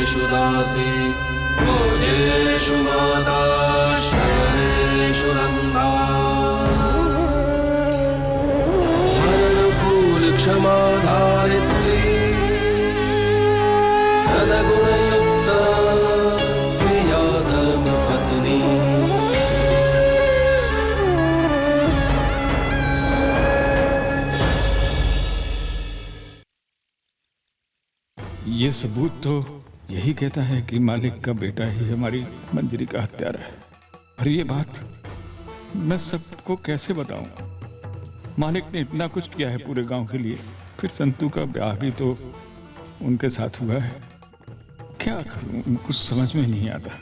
सर्वेषु दासी भोजेषु माता शयनेषु रन्धा मननुकूल क्षमा धारित्री सद्गुणयुक्ता प्रिया धर्मपत्नी। ये सबूत तो यही कहता है कि मालिक का बेटा ही हमारी मंजरी का हत्यारा है। और ये बात मैं सबको कैसे बताऊं? मालिक ने इतना कुछ किया है पूरे गांव के लिए, फिर संतू का ब्याह भी तो उनके साथ हुआ है। क्या करूं, कुछ समझ में नहीं आता।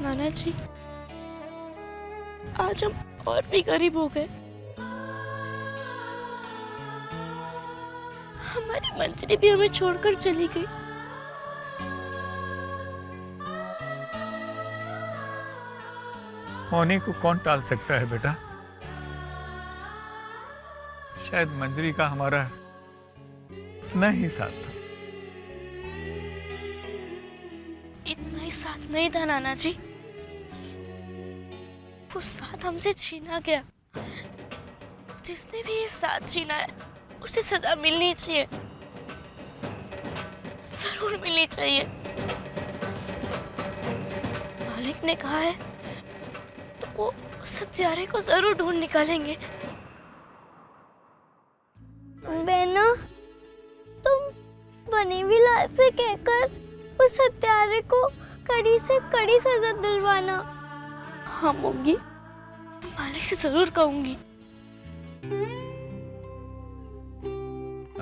नाना जी, आज हम और भी गरीब हो गए। हमारी मंजरी भी हमें छोड़कर चली गई। होने को कौन टाल सकता है बेटा? शायद मंजरी का हमारा इतना ही साथ था। इतना ही साथ नहीं था नाना जी, वो साथ हमसे छीना गया। जिसने भी ये साथ छीना है उसे सजा मिलनी चाहिए, जरूर मिलनी चाहिए। मालिक ने कहा है तो वो उस हत्यारे को जरूर ढूंढ निकालेंगे। बेना, तुम बनी विलास से कहकर उस हत्यारे को कड़ी से कड़ी सजा दिलवाना। हाँ मोंगी, मालिक से जरूर कहूंगी।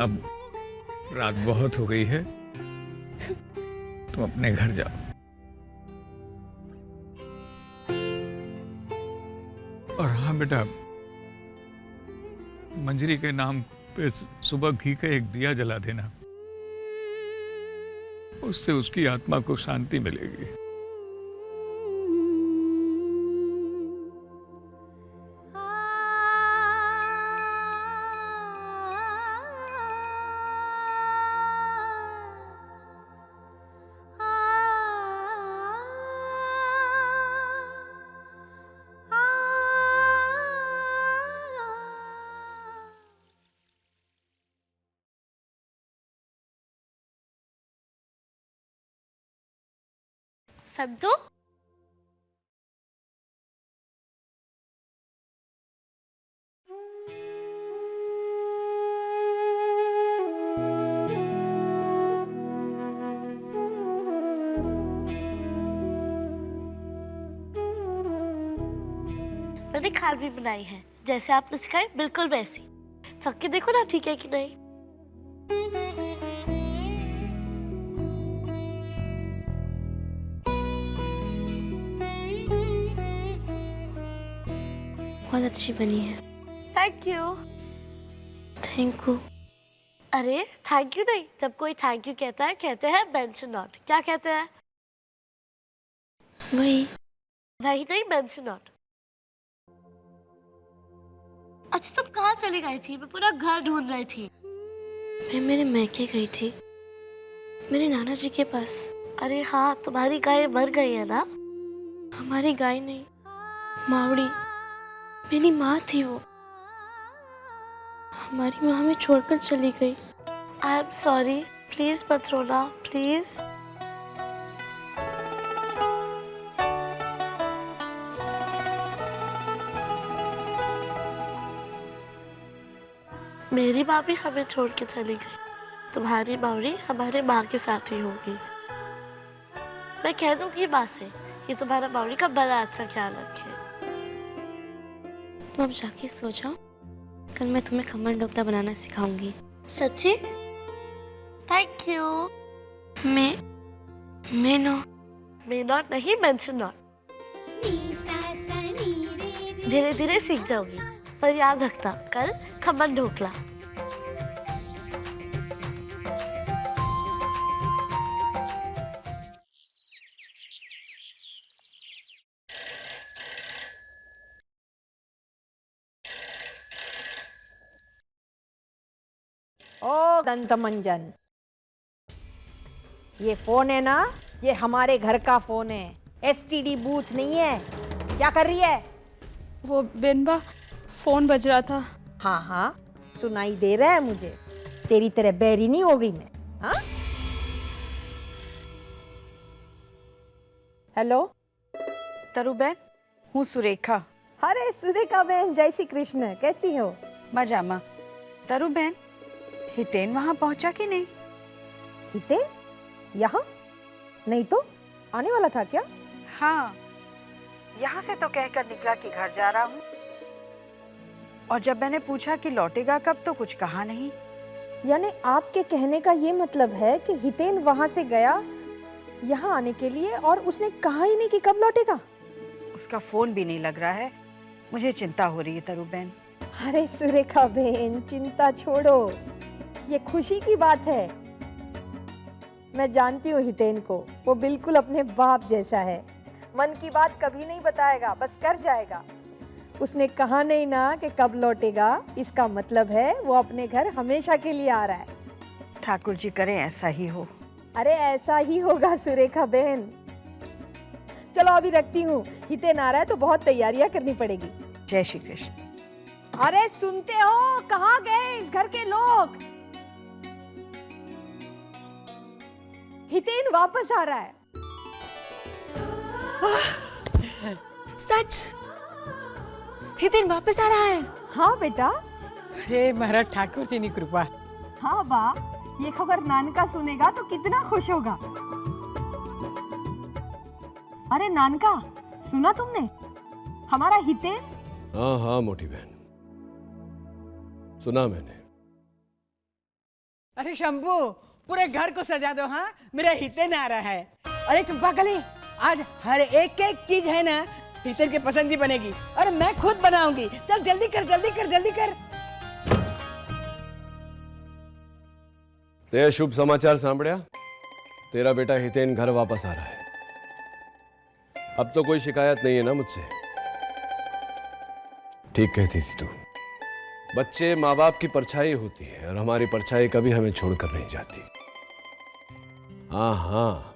अब रात बहुत हो गई है, तुम अपने घर जाओ। और हाँ बेटा, मंजरी के नाम पे सुबह घी का एक दिया जला देना, उससे उसकी आत्मा को शांति मिलेगी। संतू, मैंने खाल भी बनाई है, जैसे आपने सिखाई बिल्कुल वैसी। चख के देखो ना, ठीक है कि नहीं। बहुत अच्छी बनी है। Thank you. Thank you. अरे थैंक यू नहीं, जब कोई थैंक यू कहता है कहते हैं मेंशन नॉट। क्या कहते हैं? वही वही नहीं, मेंशन नॉट। अच्छा, तुम कहाँ चली गई थी? मैं पूरा घर ढूंढ रही थी। मैं मेरे मैके गई थी, मेरे नाना जी के पास। अरे हाँ, तुम्हारी गाय मर गई है ना? हमारी गाय नहीं, मावड़ी, मेरी माँ थी वो। हमारी माँ हमें छोड़कर चली गई। आई एम सॉरी, प्लीज मत रोना, प्लीज। मेरी माँ भी हमें छोड़ के चली गई। तुम्हारी मावड़ी हमारे माँ के साथ ही होगी। मैं कह दूंगी माँ से कि तुम्हारा मावड़ी का बड़ा अच्छा ख्याल रखे। तुम अब जाके सो जाओ, कल मैं तुम्हें खमन ढोकला बनाना सिखाऊंगी। सच्ची? Thank you. May not. May not नहीं, मेंशन नॉट। धीरे धीरे सीख जाओगी, पर याद रखना कल खमन ढोकला। ओ दंतमंजन, ये फोन है ना, ये हमारे घर का फोन है, एसटीडी बूथ नहीं है। क्या कर रही है? वो बेनबा फोन बज रहा था। हाँ हाँ सुनाई दे रहा है मुझे। तेरी तरह बैरी नहीं हो गई मैं। हाँ हेलो तरु बहन, हूँ सुरेखा। अरे सुरेखा बहन, जय श्री कृष्ण, कैसी हो? मजामा। तरु बहन, हितेन वहां पहुंचा कि नहीं? हितेन यहाँ? नहीं तो आने वाला था क्या? हाँ, यहाँ से तो कहकर निकला कि घर जा रहा हूँ, और जब मैंने पूछा कि लौटेगा कब तो कुछ कहा नहीं। यानी आपके कहने का ये मतलब है कि हितेन वहां से गया यहाँ आने के लिए और उसने कहा ही नहीं कि कब लौटेगा? उसका फोन भी नहीं लग रहा है। मुझे चिंता हो रही है तरु बहन। अरे सुरेखा बहन, चिंता छोड़ो, ये खुशी की बात है। मैं जानती हूँ हितेन को, वो बिल्कुल अपने बाप जैसा है। मन की बात कभी नहीं बताएगा, बस कर जाएगा। उसने कहा नहीं ना कि कब लौटेगा, इसका मतलब है वो अपने घर हमेशा के लिए आ रहा है। ठाकुर जी करें ऐसा ही हो। अरे ऐसा ही होगा सुरेखा बहन। चलो अभी रखती हूँ, हितेन आ रहा है तो बहुत तैयारियां करनी पड़ेगी। जय श्री कृष्ण। अरे सुनते हो, कहाँ गए इस घर के लोग? हितेन वापस आ रहा है। सच? हितेन वापस आ रहा है? हाँ बेटा। हे महाराज ठाकुर जी की कृपा। हाँ बा, ये खबर नानका सुनेगा तो कितना खुश होगा। अरे नानका, सुना तुमने? हमारा हितेन। हाँ हाँ मोटी बहन, सुना मैंने। अरे शंभू, पूरे घर को सजा दो। हाँ, मेरा हितेन आ रहा है। अरे चंपा कली, आज हर एक एक चीज है ना हितेन के पसंद की बनेगी, और मैं खुद बनाऊंगी। चल जल्दी कर, जल्दी कर, जल्दी कर। ते शुभ समाचार सांभळ्या? तेरा बेटा हितेन घर वापस आ रहा है। अब तो कोई शिकायत नहीं है ना मुझसे? ठीक कहती थी तू, बच्चे माँ बाप की परछाई होती है, और हमारी परछाई कभी हमें छोड़कर नहीं जाती। हाँ हाँ,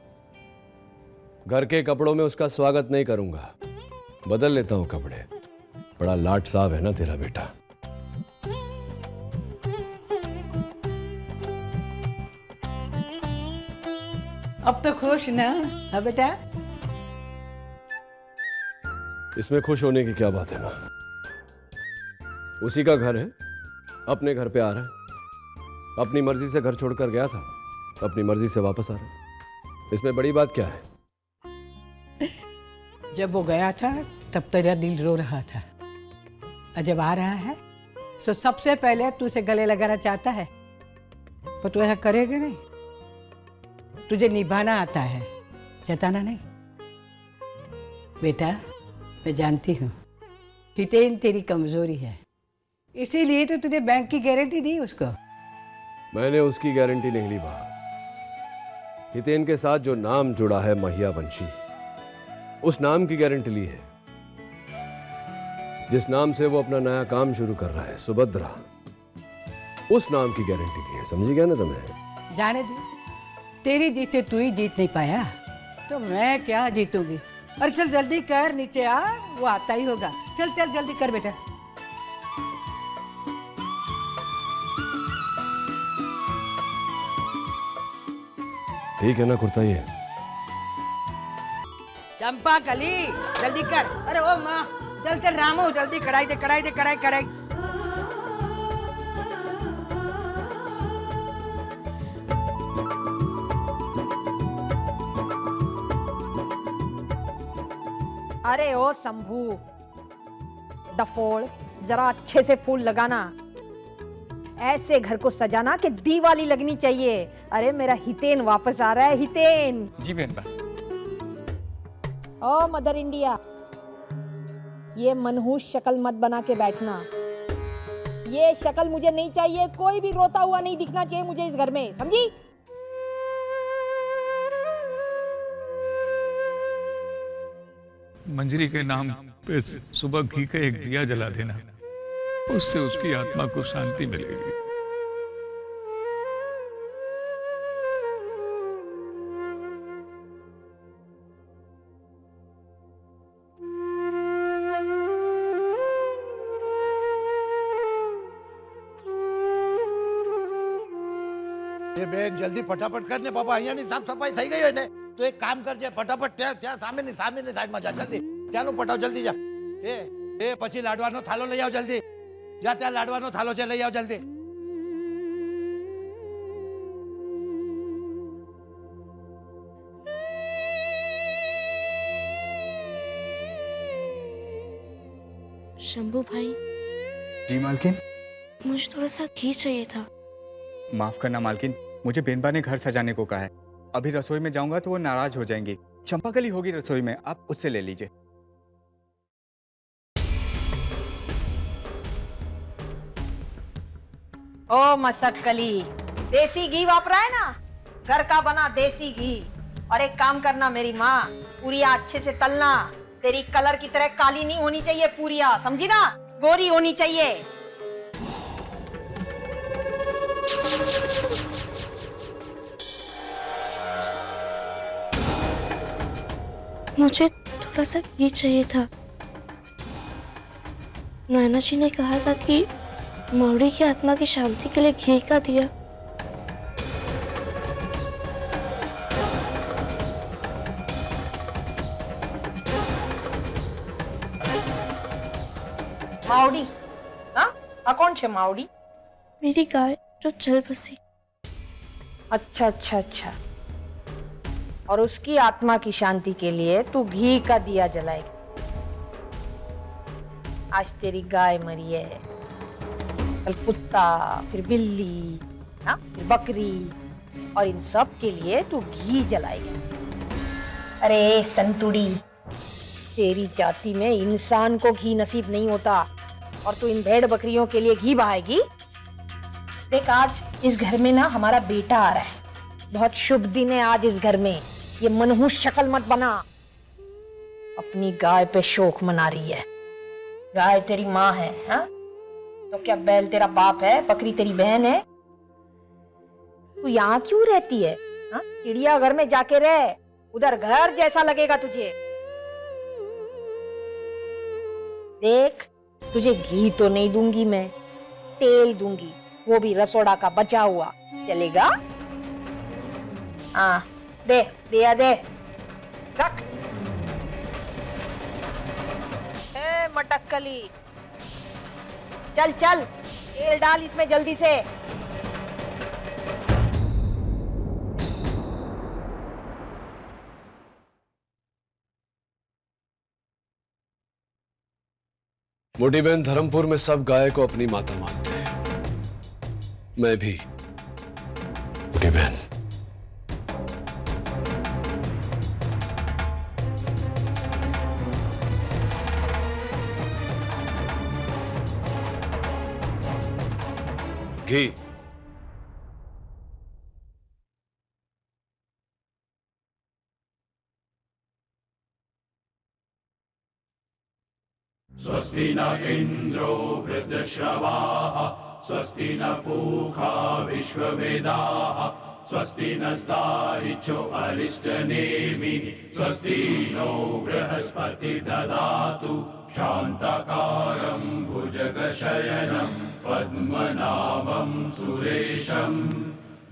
घर के कपड़ों में उसका स्वागत नहीं करूंगा, बदल लेता हूं कपड़े। बड़ा लाट साहब है ना तेरा बेटा। अब तो खुश ना? हाँ बेटा। इसमें खुश होने की क्या बात है माँ? उसी का घर है, अपने घर पे आ रहा है। अपनी मर्जी से घर छोड़कर गया था, अपनी मर्जी से वापस आ रहा है। इसमें बड़ी बात क्या है? जब वो गया था तब तेरा दिल रो रहा था, और जब आ रहा है तो सबसे पहले तू उसे गले लगाना चाहता है, पर तू ऐसा करेगा नहीं। तुझे निभाना आता है, जताना नहीं। बेटा, मैं जानती हूँ हितेन तेरी कमजोरी है, इसीलिए तो तुझे बैंक की गारंटी दी उसको। मैंने उसकी गारंटी नहीं ली बा। हितेन के साथ जो नाम जुड़ा है महियावंशी, उस नाम की गारंटी ली है। जिस नाम से वो अपना नया काम शुरू कर रहा है, सुभद्रा, उस नाम की गारंटी ली है। समझी गया ना तुम्हें? जाने दे, तेरी जीत से तू ही जीत नहीं पाया तो मैं क्या जीतूंगी। और चल जल्दी कर, नीचे आ, वो आता ही होगा। चल चल जल्दी कर बेटा। ठीक है ना कुर्ता? ये चंपा कली, जल्दी कर। अरे ओ माँ, चल चल रामू, जल्दी कढ़ाई दे, कढ़ाई दे, कढ़ाई कढ़ाई। अरे ओ शंभू, डफोड़, जरा अच्छे से फूल लगाना। ऐसे घर को सजाना कि दिवाली लगनी चाहिए। अरे मेरा हितेन वापस आ रहा है, हितेन। जी बहन बा। ओ मदर इंडिया, ये मनहूस शक्ल मत बना के बैठना। ये शक्ल मुझे नहीं चाहिए, कोई भी रोता हुआ नहीं दिखना चाहिए मुझे इस घर में, समझी? मंजरी के नाम पे सुबह घी का एक दिया जला देना, उससे उसकी आत्मा को शांति मिलेगी। એ બેન જલ્દી ફટાફટ કર ને બાપા, અહીંયાની સાફ સફાઈ થઈ ગઈ હોય ને તો એક કામ કરજે, ફટાફટ ત્યાં સામેની સાઈડમાં જા, જલ્દી ત્યાંનું પટાવ, જલ્દી જા। એ પછી લાડવાનો થાલો લઈ આવ જલ્દી, જા ત્યાં લાડવાનો થાલો છે લઈ આવ જલ્દી। शंभू भाई, जी मालकिन। मुझे थोड़ा सा घी चाहिए था। माफ करना मालकिन, मुझे बेनबा ने घर सजाने को कहा है। अभी रसोई में जाऊंगा तो वो नाराज हो जाएंगी। चंपाकली होगी रसोई में, आप उससे ले लीजिए। ओ मसक्कली, देसी घी वापरा है ना, घर का बना देसी घी। और एक काम करना मेरी माँ, पूरिया अच्छे से तलना, तेरी कलर की तरह काली नहीं होनी चाहिए पूरिया, समझी ना, गोरी होनी चाहिए। मुझे थोड़ा सा घी चाहिए था। नाना जी ने कहा था कि मौड़ी की आत्मा की शांति के लिए घी का दिया। मावड़ी? हाँ, कौन छे मावड़ी? मेरी गाय जो चल बसी। अच्छा अच्छा अच्छा। और उसकी आत्मा की शांति के लिए तू घी का दिया जलाएगी। आज तेरी गाय मरी है, कल कुत्ता, फिर बिल्ली, हाँ, फिर बकरी, और इन सब के लिए तू घी जलाएगी। अरे संतुड़ी, तेरी जाति में इंसान को घी नसीब नहीं होता और तू इन भेड़ बकरियों के लिए घी बहाएगी। देख, आज इस घर में ना हमारा बेटा आ रहा है, बहुत शुभ दिन है आज इस घर में। ये मनहूस शक्ल मत बना, अपनी गाय पे शोक मना रही है। गाय तेरी माँ है, हाँ? तो क्या बैल तेरा बाप है, बकरी तेरी बहन है? तू यहाँ क्यों रहती है? हाँ? चिड़ियाघर में जाके रह, उधर घर जैसा लगेगा तुझे। देख, तुझे घी तो नहीं दूंगी मैं, तेल दूंगी, वो भी रसोड़ा का बचा हुआ, चलेगा? हाँ, दे, दिया दे, रख। ए मटक्कली, चल चल, तेल डाल इसमें जल्दी से। मोटी बहन, धर्मपुर में सब गाय को अपनी माता मानते हैं, मैं भी। मोटी बहन, घी। स्वस्ति न इन्द्रो वृद्धश्रवाः स्वस्ति न पूषा विश्ववेदाः स्वस्ति नस्तारिचो अरिष्टनेमिः स्वस्ति नो बृहस्पति ददातु शान्ताकारं भुजगशयनं पद्मनाभं सुरेशं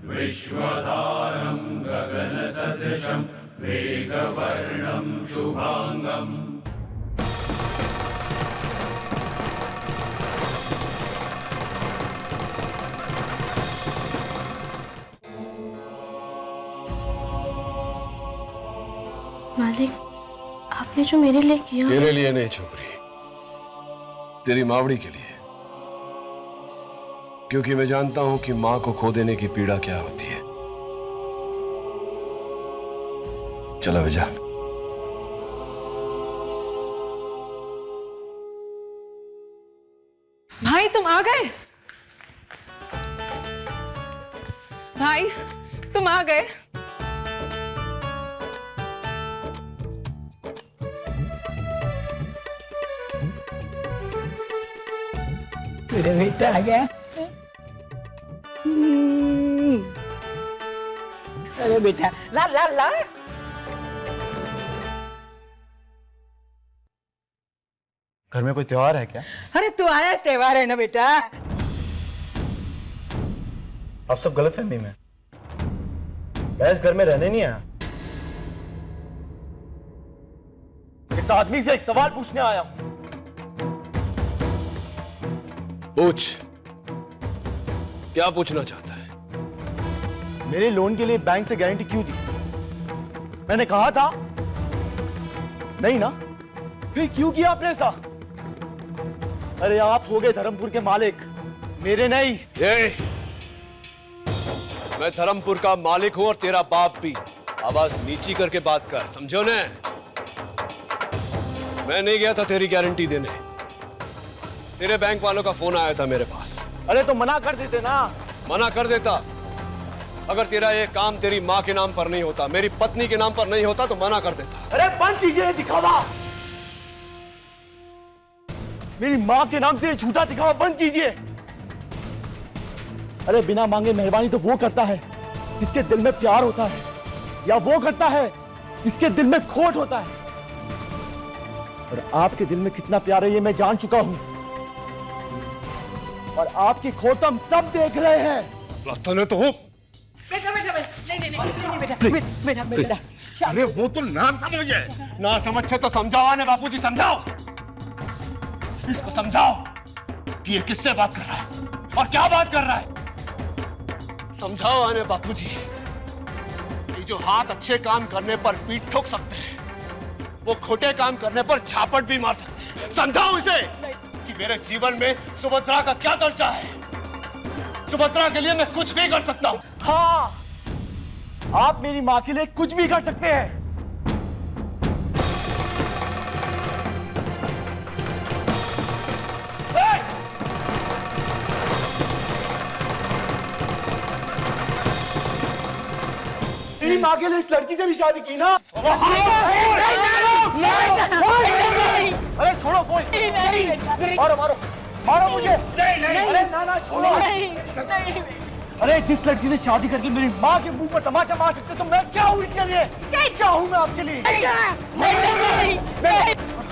विश्वधारं गगनसदृशं मेघवर्णं शुभांगम्। मालिक, आपने जो मेरे लिए किया। तेरे लिए नहीं छोकरी, तेरी मावड़ी के लिए। क्योंकि मैं जानता हूं कि मां को खो देने की पीड़ा क्या होती है। चलो बेजा। भाई तुम आ गए। भाई तुम आ गए। मेरा बेटा आ गया। अरे बेटा ला ला ला। घर में कोई त्योहार है क्या? अरे तू आया, त्योहार है ना बेटा। आप सब गलत फहमी में। मैं इस घर में रहने नहीं आया। इस आदमी से एक सवाल पूछने आया हूं। पूछ, क्या पूछना चाहता है? मेरे लोन के लिए बैंक से गारंटी क्यों दी? मैंने कहा था नहीं ना, फिर क्यों किया आपने ऐसा? अरे आप हो गए धर्मपुर के मालिक, मेरे नहीं। मैं धर्मपुर का मालिक हूं और तेरा बाप भी। आवाज नीची करके बात कर, समझो ने? मैं नहीं गया था तेरी गारंटी देने। तेरे बैंक वालों का फोन आया था मेरे पास। अरे तो मना कर देते ना। मना कर देता। अगर तेरा ये काम तेरी माँ के नाम पर नहीं होता, मेरी पत्नी के नाम पर नहीं होता, तो मना कर देता। अरे बंद कीजिए दिखावा। मेरी माँ के नाम से झूठा दिखावा बंद कीजिए। अरे बिना मांगे मेहरबानी तो वो करता है जिसके दिल में प्यार होता है, या वो करता है जिसके दिल में खोट होता है। और आपके दिल में कितना प्यार है ये मैं जान चुका हूं, और आपकी खोट हम सब देख रहे हैं। तूने तो बेटा बेटा नहीं बेटा बेटा। अरे वो तो ना समझे, ना समझ से तो समझाओ। आने बापूजी समझाओ, इसको समझाओ कि ये किससे बात कर रहा है और क्या बात कर रहा है। समझाओ आने बापूजी कि जो हाथ अच्छे काम करने पर पीठ ठोक सकते हैं, वो खोटे काम करने पर झापट भी मार सकते हैं। समझाओ इसे कि मेरे जीवन में सुभद्रा का क्या दर्जा है। सुभद्रा के लिए मैं कुछ भी कर सकता हूं। हाँ, आप मेरी माँ के लिए कुछ भी कर सकते हैं। मेरी माँ के लिए इस लड़की से भी शादी की ना। अरे छोड़ो फोन। मारो मारो मारो मुझे। अरे ना ना छोड़ो। अरे जिस लड़की से शादी करके मेरी माँ के मुंह पर तमाचा मार सकते तो मैं क्या हूँ इसके लिए? क्या हूँ मैं आपके लिए?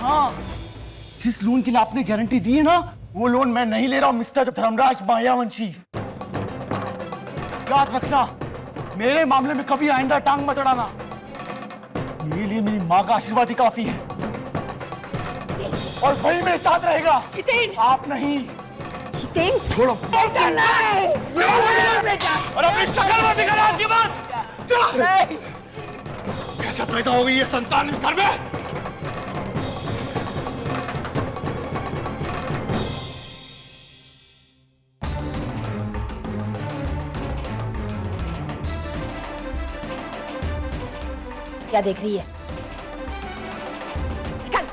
हाँ, जिस लोन के लिए आपने गारंटी दी है ना, वो लोन मैं नहीं ले रहा हूँ मिस्टर धर्मराज मायावंशी। याद रखना, मेरे मामले में कभी आइंदा टांग मत अड़ाना। मेरे लिए मेरी माँ का आशीर्वाद ही काफी है, और वही मेरे साथ रहेगा। आप नहीं। छोड़ो। और अपनी शक्ल में दिखा आज की बात। कैसे पैदा हो गई ये संतान इस घर में? क्या देख रही है? निकाल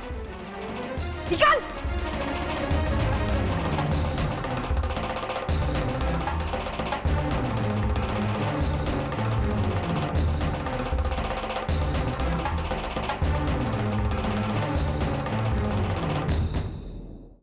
निकाल।